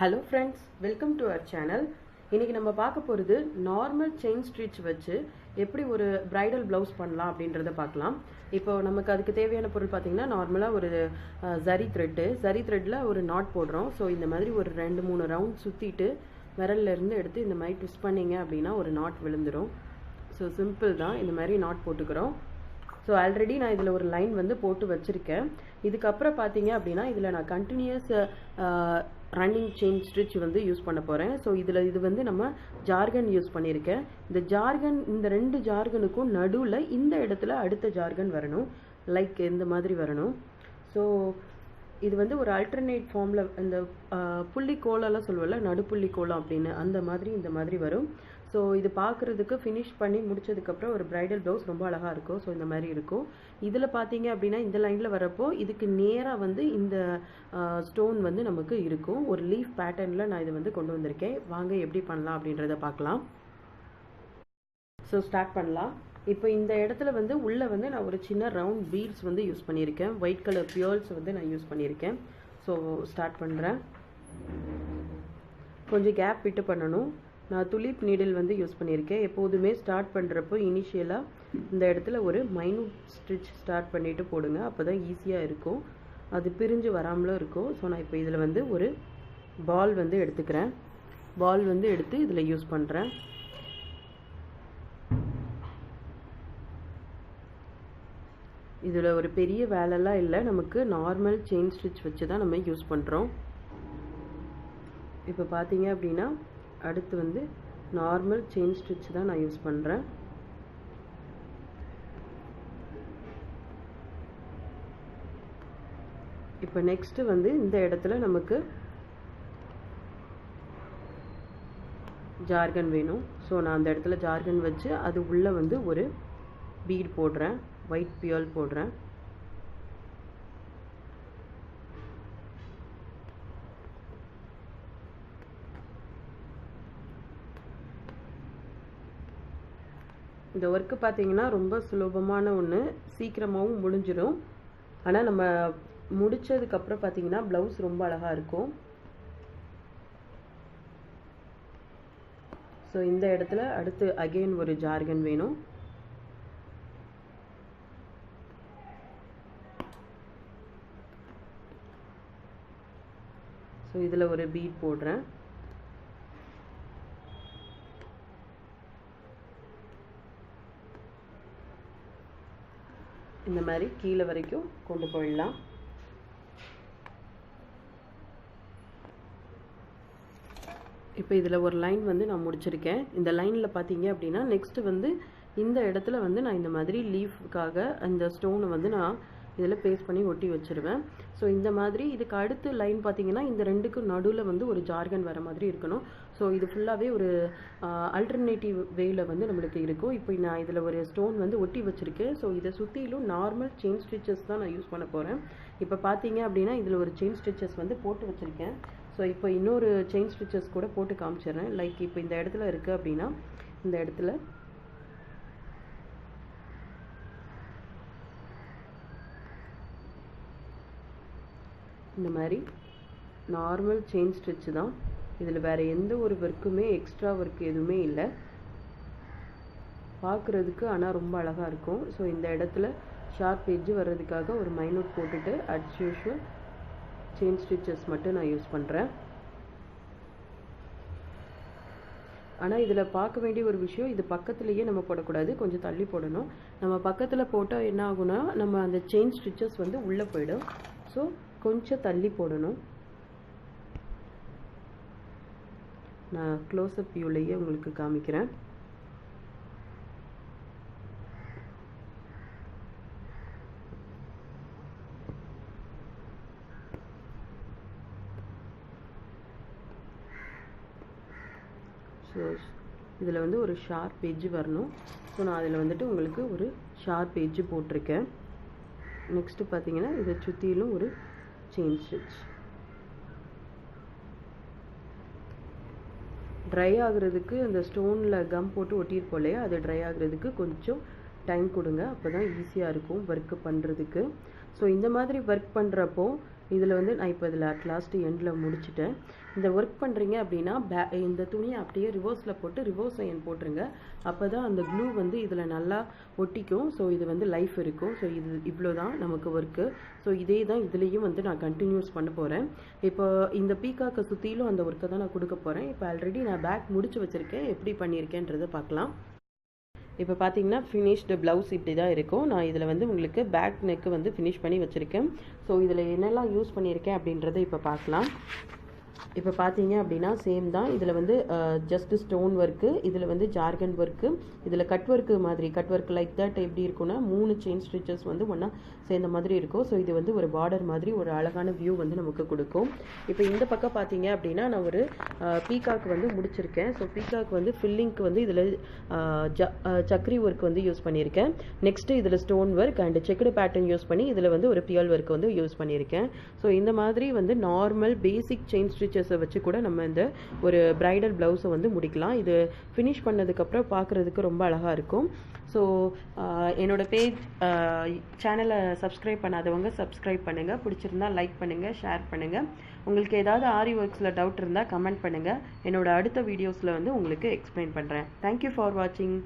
Hello friends, welcome to our channel. இன்னைக்கு நம்ம பார்க்க போறது நார்மல் செயின் ஸ்டிட்ச் வச்சு எப்படி ஒரு bridal blouse பண்ணலாம் அப்படின்றத பார்க்கலாம். இப்போ நமக்கு அதுக்கு தேவையான பொருள் பாத்தீங்கன்னா நார்மலா ஒரு zari threadல ஒரு knot போடுறோம். சோ இந்த மாதிரி ஒரு 2-3 ரவுண்ட் சுத்திட்டு விரல்ல இருந்து எடுத்து இந்த மாதிரி ட்விஸ்ட் பண்ணீங்க அப்படினா ஒரு knot விழுந்துரும். சோ சிம்பிள் தான். இந்த மாதிரி knot போட்டுக்கறோம். So already நான் இதுல ஒரு லைன் வந்து போட்டு வச்சிருக்கேன். இதுக்கு அப்புறம் பாத்தீங்க அப்படினா இதுல நான் கண்டினியூஸ் ரன்னிங் செயின் ஸ்டிட்ச் வந்து யூஸ் பண்ண போறேன். சோ இது வந்து நம்ம ஜார்கன் யூஸ் பண்ணிருக்கேன். இந்த ரெண்டு ஜார்கனுக்கும் நடுவுல இந்த இடத்துல அடுத்த ஜார்கன் வரணும். லைக் இந்த மாதிரி வரணும். சோ இது வந்து ஒரு ஆல்டர்னேட் ஃபார்ம்ல இந்த புள்ளி கோலலாம் சொல்லுவல நடுப்புள்ளி கோலம் அப்படினு அந்த மாதிரி இந்த மாதிரி வரும். சோ இது பார்க்கிறதுக்கு finish பண்ணி முடிச்சதுக்கு அப்புறம் ஒரு bridal blouse ரொம்ப அழகா இருக்கும். சோ இந்த மாதிரி இருக்கும். இதுல பாத்தீங்க அப்படினா இந்த லைன்ல வரப்போ இதுக்கு நேரா வந்து இந்த ஸ்டோன் வந்து நமக்கு இருக்கும். ஒரு லீஃப் பேட்டர்ன்ல நான் இது வந்து கொண்டு வந்திருக்கேன். வாங்க எப்படி பண்ணலாம் அப்படின்றத பார்க்கலாம். சோ ஸ்டார்ட் பண்ணலாம். இப்போ இந்த இடத்துல வந்து உள்ள வந்து நான் ஒரு சின்ன ரவுண்ட் பீட்ஸ் வந்து யூஸ் பண்ணியிருக்கேன். ஒயிட் கலர் பியர்ஸ் வந்து நான் யூஸ் பண்ணியிருக்கேன். ஸோ ஸ்டார்ட் பண்ணுறேன். கொஞ்சம் கேப் விட்டு பண்ணணும். நான் துலிப் நீடில் வந்து யூஸ் பண்ணியிருக்கேன். எப்போதுமே ஸ்டார்ட் பண்ணுறப்போ இனிஷியலாக இந்த இடத்துல ஒரு மைனூட் ஸ்டிச் ஸ்டார்ட் பண்ணிவிட்டு போடுங்க. அப்போ தான் ஈஸியாக இருக்கும். அது பிரிஞ்சு வராமலும் இருக்கும். ஸோ நான் இப்போ இதில் வந்து ஒரு பால் வந்து எடுத்துக்கிறேன். பால் வந்து எடுத்து இதில் யூஸ் பண்ணுறேன். இதில் ஒரு பெரிய வேலைலாம் இல்லை. நமக்கு நார்மல் செயின் ஸ்டிச் வச்சு தான் நம்ம யூஸ் பண்ணுறோம். இப்போ பார்த்தீங்க அப்படின்னா அடுத்து வந்து நார்மல் செயின் ஸ்டிச் தான் நான் யூஸ் பண்ணுறேன். இப்போ நெக்ஸ்ட்டு வந்து இந்த இடத்துல நமக்கு ஜார்கன் வேணும். ஸோ நான் அந்த இடத்துல ஜார்கன் வச்சு அது உள்ளே வந்து ஒரு பீட் போடுறேன். ஒயிட் பியல் போடுறேன். இந்த ஒர்க்கு பார்த்தீங்கன்னா ரொம்ப சுலபமான ஒன்று. சீக்கிரமாகவும் முடிஞ்சிடும். ஆனால் நம்ம முடிச்சதுக்கப்புறம் பார்த்தீங்கன்னா ப்ளவுஸ் ரொம்ப அழகாக இருக்கும். ஸோ இந்த இடத்துல அடுத்து அகெயின் ஒரு ஜார்கன் வேணும். ஸோ இதில் ஒரு பீட் போடுறேன். இந்த மாதிரி கீழே வரைக்கும் கொண்டு போயிடலாம். இப்போ இதில் ஒரு லைன் வந்து நான் முடிச்சிருக்கேன். இந்த லைனில் பார்த்தீங்க அப்படின்னா நெக்ஸ்ட்டு வந்து இந்த இடத்துல வந்து நான் இந்த மாதிரி லீஃப்காக அந்த ஸ்டோனை வந்து நான் இதில் பேஸ்ட் பண்ணி ஒட்டி வச்சிருவேன். ஸோ இந்த மாதிரி இதுக்கு அடுத்து லைன் பார்த்தீங்கன்னா இந்த ரெண்டுக்கும் நடுவில் வந்து ஒரு ஜார்கன் வர மாதிரி இருக்கணும். ஸோ இது ஃபுல்லாகவே ஒரு ஆல்டர்னேட்டிவ் வேல வந்து நம்மளுக்கு இருக்கும். இப்போ நான் இதில் ஒரு ஸ்டோன் வந்து ஒட்டி வச்சுருக்கேன். ஸோ இதை சுற்றிலும் நார்மல் செயின் ஸ்டிச்சஸ் தான் நான் யூஸ் பண்ண போகிறேன். இப்போ பார்த்தீங்க அப்படின்னா இதில் ஒரு செயின் ஸ்டிச்சஸ் வந்து போட்டு வச்சுருக்கேன். ஸோ இப்போ இன்னொரு செயின் ஸ்டிச்சஸ் கூட போட்டு காமிச்சிடுறேன். லைக் இப்போ இந்த இடத்துல இருக்குது அப்படின்னா இந்த இடத்துல இந்த மாதிரி நார்மல் செயின் ஸ்டிச் தான். இதில் வேறு எந்த ஒரு ஒர்க்குமே எக்ஸ்ட்ரா ஒர்க் எதுவுமே இல்லை. பார்க்குறதுக்கு ஆனால் ரொம்ப அழகாக இருக்கும். ஸோ இந்த இடத்துல ஷார்ப் எட்ஜ் வர்றதுக்காக ஒரு மைனூட் போட்டுட்டு அஸ் யூஷுவல் செயின் ஸ்டிச்சஸ் மட்டும் நான் யூஸ் பண்ணுறேன். ஆனால் இதில் பார்க்க வேண்டிய ஒரு விஷயம், இது பக்கத்துலேயே நம்ம போடக்கூடாது. கொஞ்சம் தள்ளி போடணும். நம்ம பக்கத்தில் போட்டால் என்ன ஆகுனா நம்ம அந்த செயின் ஸ்டிச்சஸ் வந்து உள்ளே போயிடும். ஸோ கொஞ்சம் தள்ளி போடணும். நான் க்ளோஸ்அப் வியூலையே உங்களுக்கு காமிக்கிறேன். ஸோ இதில் வந்து ஒரு ஷார்ப் எட்ஜ் வரணும். ஸோ நான் அதில் வந்துட்டு உங்களுக்கு ஒரு ஷார்ப் எட்ஜ் போட்டிருக்கேன். நெக்ஸ்ட்டு பார்த்தீங்கன்னா இதை சுற்றிலும் ஒரு செயின் ஸ்டிச். ட்ரை ஆகுறதுக்கு அந்த ஸ்டோனில் கம் போட்டு ஒட்டியிருப்போம் இல்லையா, அது ட்ரை ஆகுறதுக்கு கொஞ்சம் டைம் கொடுங்க. அப்போ தான் ஈஸியாக இருக்கும் ஒர்க்கு பண்ணுறதுக்கு. ஸோ இந்த மாதிரி ஒர்க் பண்ணுறப்போ இதில் வந்து நான் இப்போ இதில் அட்லாஸ்ட் எண்டில் முடிச்சுட்டேன். இந்த ஒர்க் பண்ணுறீங்க அப்படின்னா இந்த துணியை அப்படியே ரிவர்ஸில் போட்டு ரிவர்ஸ் அயன் போட்டுருங்க. அப்போ தான் அந்த க்ளூ வந்து இதில் நல்லா ஒட்டிக்கும். ஸோ இது வந்து லைஃப் இருக்கும். ஸோ இது இவ்வளோ தான் நமக்கு ஒர்க்கு. ஸோ இதே தான் இதுலேயும் வந்து நான் கண்டினியூஸ் பண்ண போகிறேன். இப்போ இந்த பீகாக்கை சுற்றிலும் அந்த ஒர்க்கை தான் நான் கொடுக்க போகிறேன். இப்போ ஆல்ரெடி நான் பேக் முடிச்சு வச்சுருக்கேன். எப்படி பண்ணியிருக்கேன்றதை பார்க்கலாம். இப்போ பார்த்தீங்கன்னா ஃபினிஷ்டு ப்ளவுஸ் இப்படி தான் இருக்கும். நான் இதில் வந்து உங்களுக்கு பேக் நெக்கு வந்து ஃபினிஷ் பண்ணி வச்சுருக்கேன். ஸோ இதில் என்னெல்லாம் யூஸ் பண்ணியிருக்கேன் அப்படின்றத இப்போ பார்க்கலாம். இப்போ பார்த்தீங்க அப்படின்னா சேம் தான். இதில் வந்து ஜஸ்ட் ஸ்டோன் ஒர்க்கு, இதில் வந்து ஜார்கன் ஒர்க்கு, இதில் கட் ஒர்க்கு மாதிரி கட் ஒர்க் லைக் தட் எப்படி இருக்குன்னா 3 செயின் ஸ்டிச்சஸ் வந்து ஒன்றா சேர்ந்த மாதிரி இருக்கும். ஸோ இது வந்து ஒரு பார்டர் மாதிரி ஒரு அழகான வியூ வந்து நமக்கு கொடுக்கும். இப்போ இந்த பக்கம் பார்த்தீங்க அப்படின்னா நான் ஒரு பீகாக் வந்து முடிச்சிருக்கேன். ஸோ பீகாக் வந்து ஃபில்லிங்க்கு வந்து இதில் சக்ரி ஒர்க் வந்து யூஸ் பண்ணியிருக்கேன். நெக்ஸ்ட்டு இதில் stone work and checked pattern use பண்ணி இதில் வந்து ஒரு பியல் ஒர்க் வந்து யூஸ் பண்ணியிருக்கேன். ஸோ இந்த மாதிரி வந்து நார்மல் பேசிக் செயின் ஸ்டிச்சஸை வச்சு கூட நம்ம இந்த ஒரு பிரைடல் ப்ளவுஸை வந்து முடிக்கலாம். இது ஃபினிஷ் பண்ணதுக்கப்புறம் பார்க்குறதுக்கு ரொம்ப அழகாக இருக்கும். ஸோ என்னோட பேஜ் சேனலை சப்ஸ்கிரைப் பண்ணாதவங்க சப்ஸ்கிரைப் பண்ணுங்கள். பிடிச்சிருந்தா லைக் பண்ணுங்கள், ஷேர் பண்ணுங்கள். உங்களுக்கு ஏதாவது ஆரி ஒர்க்ஸில் டவுட் இருந்தால் கமெண்ட் பண்ணுங்கள். என்னோட அடுத்த வீடியோஸில் வந்து உங்களுக்கு எக்ஸ்பிளைன் பண்ணுறேன். தேங்க்யூ ஃபார் வாட்சிங்.